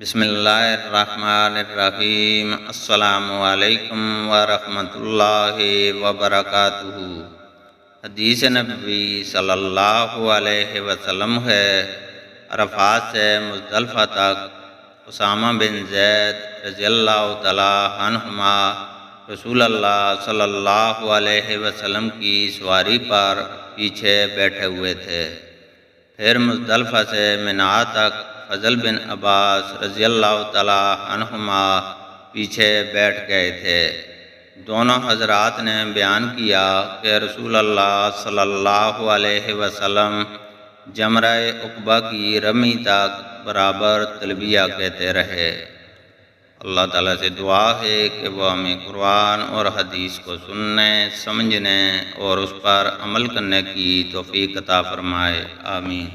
بسم اللہ الرحمن الرحیم۔ السلام علیکم ورحمۃ اللہ وبرکاتہ۔ حدیث نبوی صلی اللہ علیہ وسلم ہے، عرفات سے مزدلفہ تک اسامہ بن زید رضی اللہ تعالی عنہما رسول اللہ صلی اللہ علیہ وسلم کی سواری پر پیچھے بیٹھے ہوئے تھے۔ پھر مزدلفہ سے منی تک فضل بن عباس رضی اللہ تعالی عنہما پیچھے بیٹھ گئے تھے۔ دونوں حضرات نے بیان کیا کہ رسول اللہ صلی اللہ علیہ وسلم جمرہ عقبہ کی رمی تک برابر تلبیہ کہتے رہے۔ اللہ تعالیٰ سے دعا ہے کہ وہ ہمیں قرآن اور حدیث کو سننے، سمجھنے اور اس پر عمل کرنے کی توفیق عطا فرمائے، آمین۔